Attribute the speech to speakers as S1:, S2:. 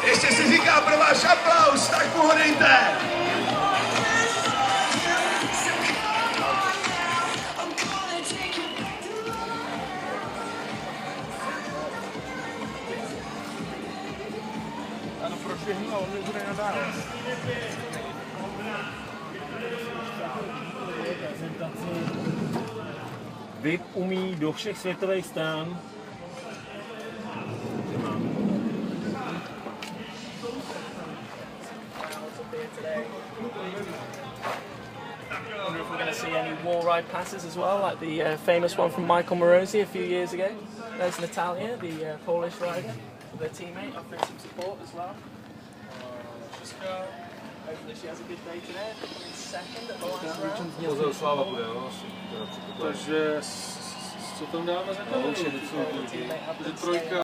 S1: Ještě si říká pro váš aplaus, tak pohodejte.
S2: Ano, prošvihnu a on mi bude nadávat. Vip umí do všech světových stran.
S3: I wonder if we're going to see any wall ride passes as well, like the famous one from Michael Morosi a few years ago. There's Natalia, the Polish rider, with her teammate, offering some support as well. Hopefully she has a good day today. Coming second at the last round.
S2: Takže co tam dáme za to?